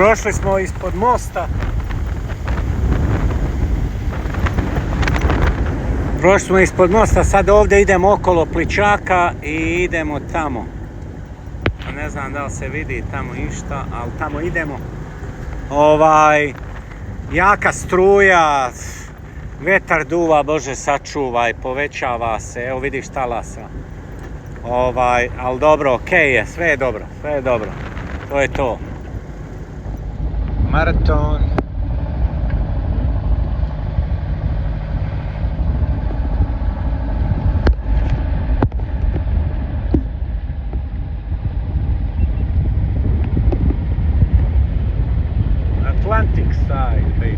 Prošli smo ispod mosta. Prošli smo ispod mosta, sad ovdje idemo okolo Pličaka i idemo tamo. Ne znam da li se vidi tamo išta, ali tamo idemo. Jaka struja, vetar duva, Bože sačuvaj, povećava se, evo vidiš talasa. Ali dobro, okej je, sve je dobro, to je to. Maraton. Atlantic side, baby.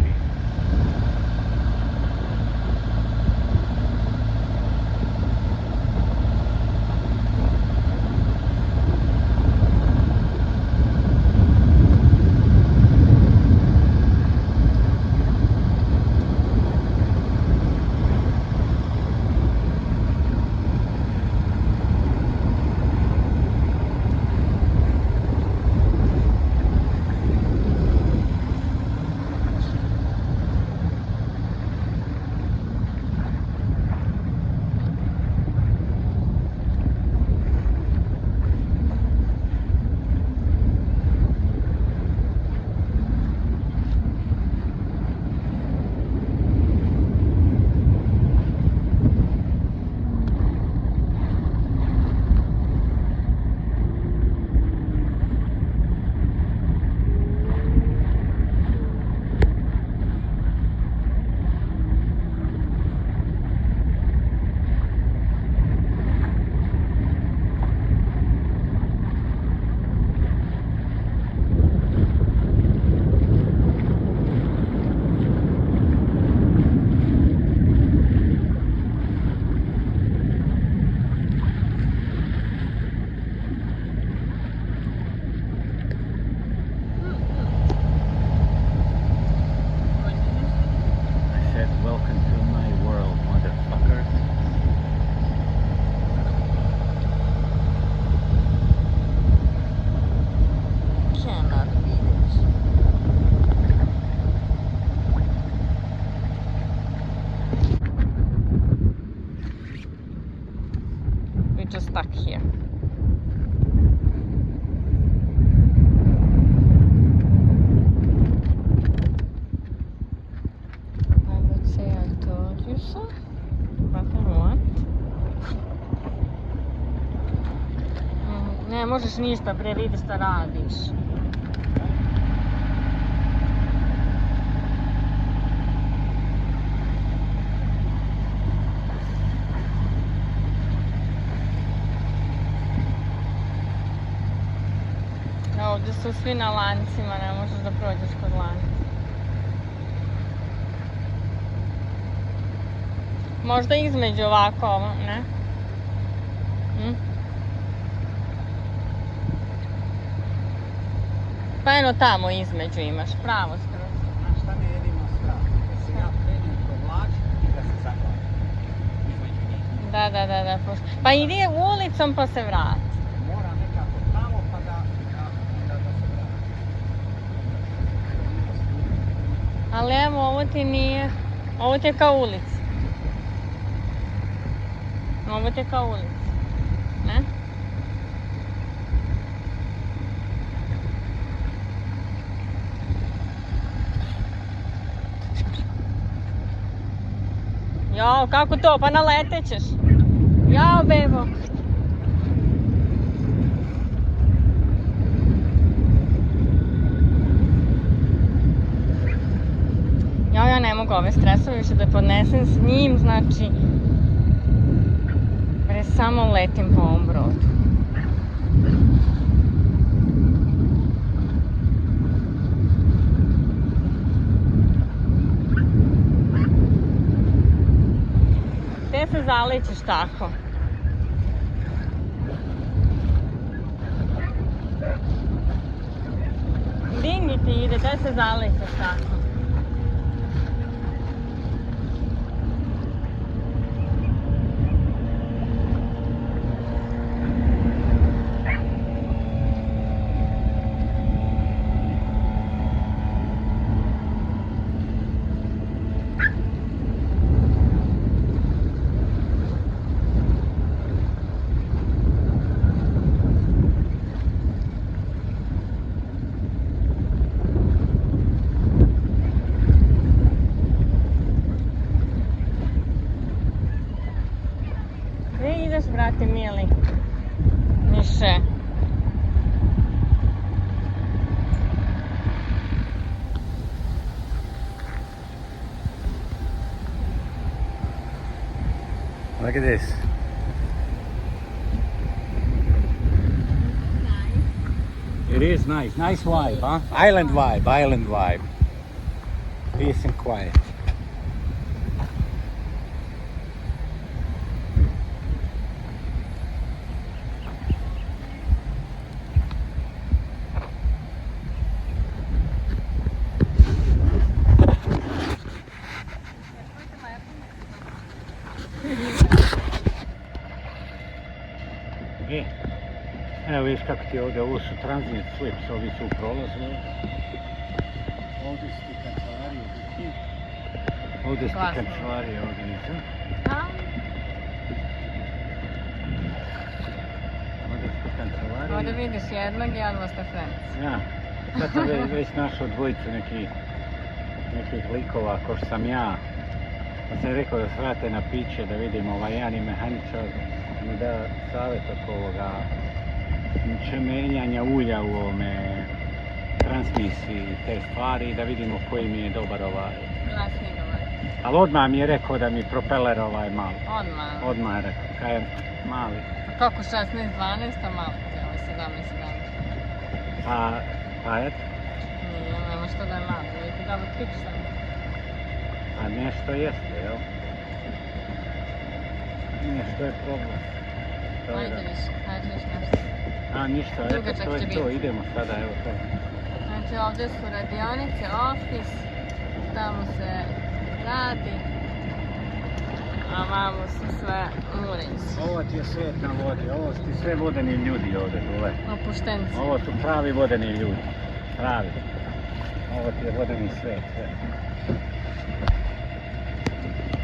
Just stuck here. I would say I told you so, but I want. Ne možeš ništa, bre, vidi šta radiš. Ovdje su svi na lancima, ne možeš da prođeš kod lanca. Možda između ovako ovo, ne? Pa eno tamo između imaš, pravo skroz. Znaš šta me jedino strah? Da se ja krenem provlačiti i da se zaglavim između njih. Da. Pa idi ulicom pa se vrati. Moram nekako tamo pa da se vratim. Ali evo, ovo ti nije, ovo ti je kao ulica. Ovo ti je kao ulica, ne? Jao, kako to? Pa naletećeš. Jao, bebo. Ja ne mogu ove stresove više da podnesem s njim, znači samo letim po ovom brodu. Gde se zalećeš tako? Dingi ti ide, gde se zalećeš tako? Look at this. It is nice. Nice vibe, huh? Island vibe, island vibe. Peace and quiet. E, evo vidiš kako ti ovdje, ovo su transit slips, ovi su u prolazu. Ovdje su ti kancelarije, ovdje su ti Glasno. kancelarije, ovdje nisu. Ovdje su ti kancelarije. Ovdje vidiš jednog i odmah ste friends. Ja, sad sam već našao dvojicu nekih likova ko što sam ja. Pa sam rekao da svrate na piće da vidim jedan i mehaničar mi da savjet oko ovoga menjanja ulja u ovome transmisiji i te stvari i da vidimo koji mi je dobar Glasni dobar. Ali odmah mi je rekao da mi propeler malo. Odmah. Odmah je rekao, kaj je mali. Kako 16-12, a malo ti je, ovo 17-17. Pa eto, Nije, nema što da je malo, nije ti dobro kičan. a nešto jeste, jel? Nešto je problem. To je Ajde da. više, ajde još nešto. A ništa, eto Dugačak to će je to, biti. idemo sada, evo to. Znači ovdje su radionice, ofis, tamo se radi, a vamo su sve uređi. Ovo ti je svijet na vodi, ovo su ti sve vodeni ljudi ovdje dole. Opuštenci. Ovo su pravi vodeni ljudi, pravi. Ovo ti je vodeni svijet, sve.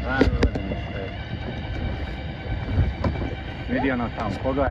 Pravi vodeni svijet. Vidi ono tamo, pogledaj.